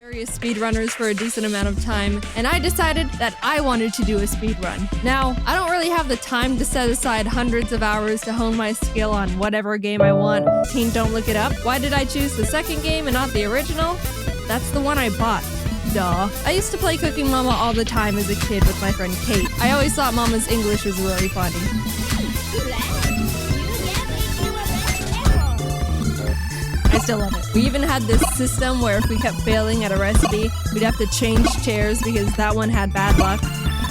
Various speedrunners for a decent amount of time, and I decided that I wanted to do a speedrun. Now, I don't really have the time to set aside hundreds of hours to hone my skill on whatever game I want. Teen, don't look it up. Why did I choose the second game and not the original? That's the one I bought. Duh. I used to play Cooking Mama all the time as a kid with my friend Kate. I always thought Mama's English was really funny. I still love it. We even had this system where if we kept failing at a recipe, we'd have to change chairs because that one had bad luck.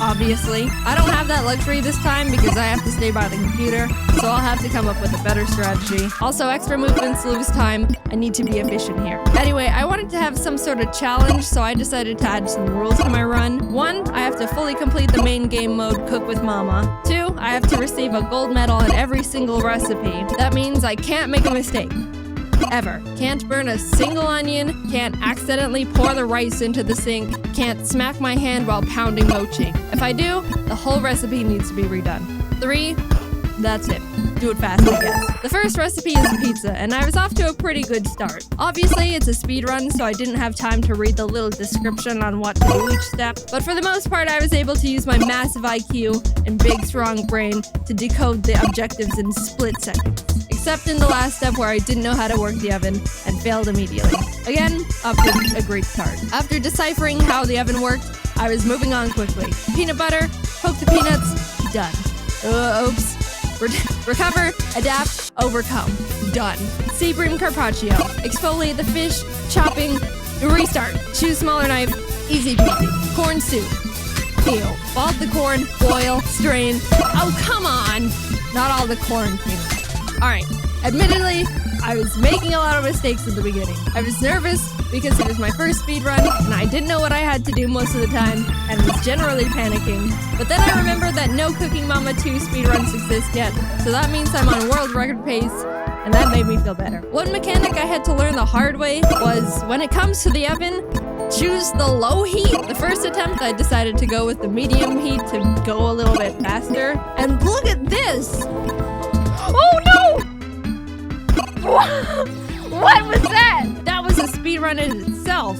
Obviously. I don't have that luxury this time because I have to stay by the computer, so I'll have to come up with a better strategy. Also, extra movements lose time. I need to be efficient here. Anyway, I wanted to have some sort of challenge, so I decided to add some rules to my run. 1, I have to fully complete the main game mode, Cook with Mama. 2, I have to receive a gold medal in every single recipe. That means I can't make a mistake. Ever. Can't burn a single onion, can't accidentally pour the rice into the sink, can't smack my hand while pounding mochi. If I do, the whole recipe needs to be redone. 3, that's it. Do it fast, I guess. The first recipe is pizza, and I was off to a pretty good start. Obviously, it's a speed run, so I didn't have time to read the little description on what to do each step, but for the most part, I was able to use my massive IQ and big, strong brain to decode the objectives in split seconds. Except in the last step where I didn't know how to work the oven and failed immediately. Again, up to a great start. After deciphering how the oven worked, I was moving on quickly. Peanut butter, poke the peanuts, done. Oops. Recover, adapt, overcome. Done. Sea bream carpaccio. Exfoliate the fish, chopping, restart. Choose smaller knife, easy peasy. Corn soup. Peel. Bald the corn, boil, strain. Oh, come on! Not all the corn came out. Alright, admittedly, I was making a lot of mistakes at the beginning. I was nervous because it was my first speedrun, and I didn't know what I had to do most of the time, and was generally panicking. But then I remembered that no Cooking Mama 2 speedruns exist yet, so that means I'm on world record pace, and that made me feel better. One mechanic I had to learn the hard way was, when it comes to the oven, choose the low heat. The first attempt, I decided to go with the medium heat to go a little bit faster. And look at this! Oh no! What was that? That was a speedrun in itself.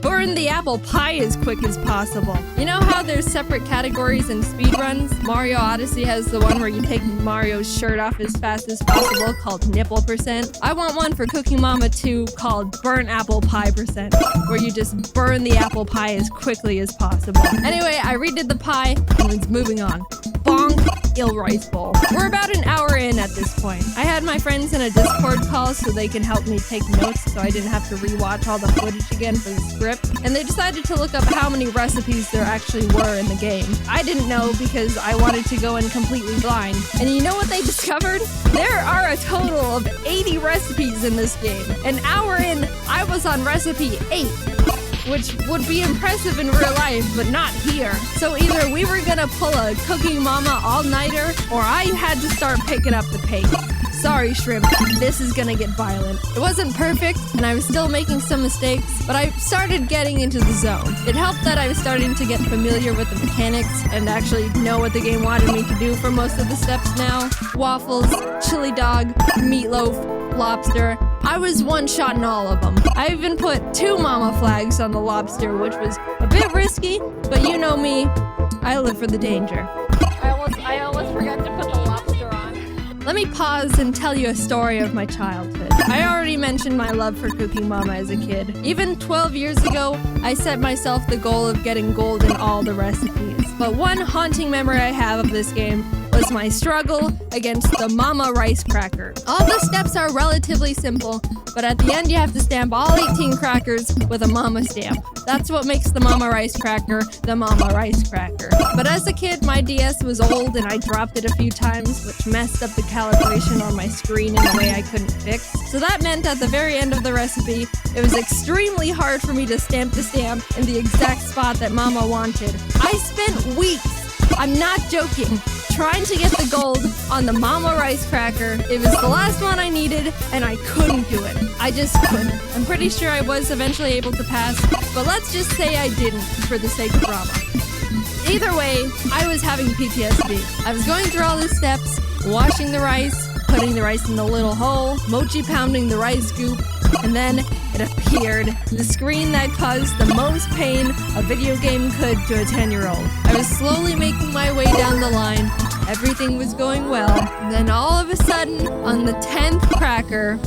Burn the apple pie as quick as possible. You know how there's separate categories in speedruns? Mario Odyssey has the one where you take Mario's shirt off as fast as possible called nipple percent. I want one for Cooking Mama 2 called burn apple pie percent, where you just burn the apple pie as quickly as possible. Anyway, I redid the pie and was moving on. Bonk. Rice bowl. We're about an hour in at this point. I had my friends in a Discord call so they can help me take notes so I didn't have to rewatch all the footage again for the script, and they decided to look up how many recipes there actually were in the game. I didn't know because I wanted to go in completely blind. And you know what they discovered? There are a total of 80 recipes in this game. An hour in, I was on recipe 8. Which would be impressive in real life, but not here. So either we were gonna pull a Cooking Mama all-nighter, or I had to start picking up the pace. Sorry, Shrimp, this is gonna get violent. It wasn't perfect, and I was still making some mistakes, but I started getting into the zone. It helped that I was starting to get familiar with the mechanics and actually know what the game wanted me to do for most of the steps now. Waffles, chili dog, meatloaf, lobster. I was one-shotting all of them. I even put 2 mama flags on the lobster, which was a bit risky, but you know me, I live for the danger. I almost forgot to put the lobster on. Let me pause and tell you a story of my childhood. I already mentioned my love for Cooking Mama as a kid. Even 12 years ago, I set myself the goal of getting gold in all the recipes. But one haunting memory I have of this game was my struggle against the Mama Rice Cracker. All the steps are relatively simple, but at the end you have to stamp all 18 crackers with a Mama stamp. That's what makes the Mama Rice Cracker the Mama Rice Cracker. But as a kid, my DS was old and I dropped it a few times, which messed up the calibration on my screen in a way I couldn't fix. So that meant at the very end of the recipe, it was extremely hard for me to stamp the stamp in the exact spot that Mama wanted. I spent weeks, I'm not joking, trying to get the gold on the Mama Rice Cracker. It was the last one I needed, and I couldn't do it. I just couldn't. I'm pretty sure I was eventually able to pass, but let's just say I didn't, for the sake of drama. Either way, I was having PTSD. I was going through all the steps, washing the rice, putting the rice in the little hole, mochi pounding the rice scoop, and then it appeared. The screen that caused the most pain a video game could to a 10-year-old. I was slowly making my way down the line. Everything was going well. Then all of a sudden, on the 10th cracker,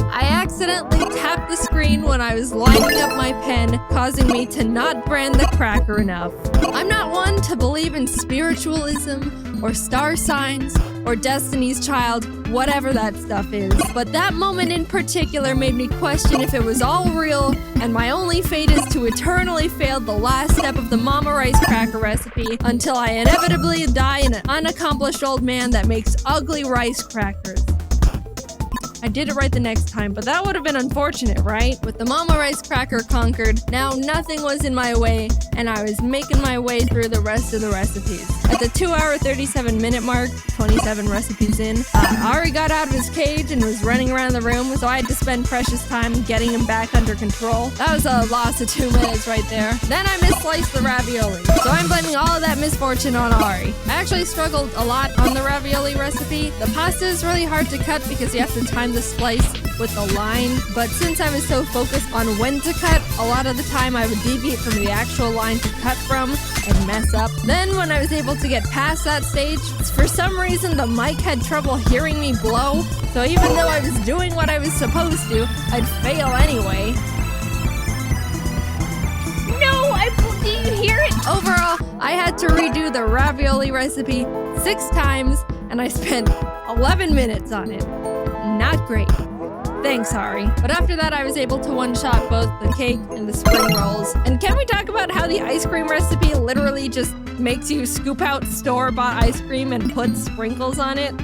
I accidentally tapped the screen when I was lining up my pen, causing me to not brand the cracker enough. I'm not one to believe in spiritualism or star signs or Destiny's Child, whatever that stuff is. But that moment in particular made me question if it was all real and my only fate is to eternally fail the last step of the Mama Rice cracker recipe until I inevitably die an unaccomplished old man that makes ugly rice crackers. I did it right the next time, but that would have been unfortunate, right? With the Mama Rice cracker conquered, now nothing was in my way, and I was making my way through the rest of the recipes. At the 2-hour, 37-minute mark, 27 recipes in, Ari got out of his cage and was running around the room, so I had to spend precious time getting him back under control. That was a loss of 2 minutes right there. Then I missliced the ravioli, so I'm blaming all of that misfortune on Ari. I actually struggled a lot on the ravioli recipe. The pasta is really hard to cut because you have to time the slice with the line, but since I was so focused on when to cut, a lot of the time I would deviate from the actual line to cut from and mess up. Then when I was able to get past that stage, for some reason the mic had trouble hearing me blow, so even though I was doing what I was supposed to, I'd fail anyway. No, did you hear it? Overall, I had to redo the ravioli recipe 6 times, and I spent 11 minutes on it. Not great. Thanks, Ari. But after that, I was able to one-shot both the cake and the spring rolls. And can we talk about how the ice cream recipe literally just makes you scoop out store-bought ice cream and put sprinkles on it?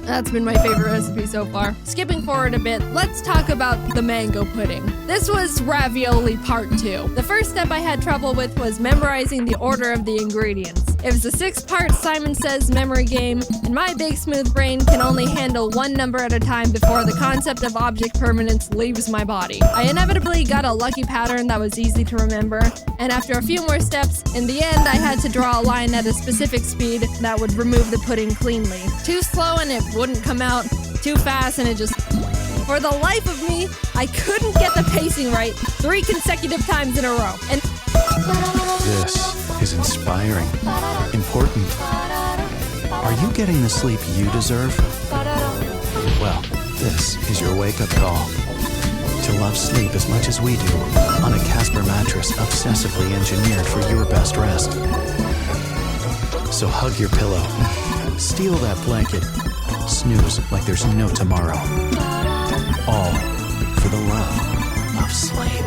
That's been my favorite recipe so far. Skipping forward a bit, let's talk about the mango pudding. This was ravioli part 2. The first step I had trouble with was memorizing the order of the ingredients. It was a 6-part Simon Says memory game, and my big smooth brain can only handle one number at a time before the concept of object permanence leaves my body. I inevitably got a lucky pattern that was easy to remember, and after a few more steps, in the end I had to draw a line at a specific speed that would remove the pudding cleanly. Too slow and it wouldn't come out, too fast and it just... For the life of me, I couldn't get the pacing right 3 consecutive times in a row. And this is inspiring, important. Are you getting the sleep you deserve? Well, this is your wake-up call. To love sleep as much as we do, on a Casper mattress obsessively engineered for your best rest. So hug your pillow, steal that blanket, snooze like there's no tomorrow. All for the love of sleep.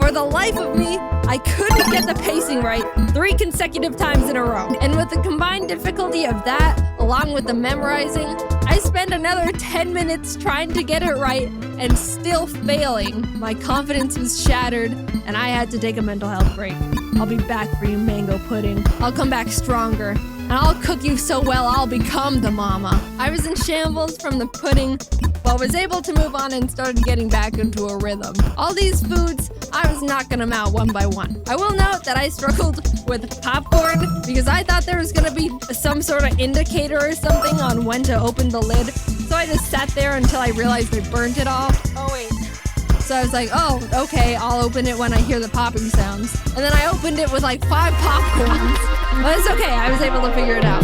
for the life of me, I couldn't get the pacing right 3 consecutive times in a row. And with the combined difficulty of that, along with the memorizing, I spent another 10 minutes trying to get it right and still failing. My confidence was shattered, and I had to take a mental health break. I'll be back for you, mango pudding. I'll come back stronger, and I'll cook you so well I'll become the mama. I was in shambles from the pudding, but was able to move on and started getting back into a rhythm. All these foods, I was knocking them out one by one. I will note that I struggled with popcorn because I thought there was gonna be some sort of indicator or something on when to open the lid. So I just sat there until I realized I burnt it all. Oh wait. So I was like, oh, okay, I'll open it when I hear the popping sounds. And then I opened it with like 5 popcorns. But it's okay, I was able to figure it out.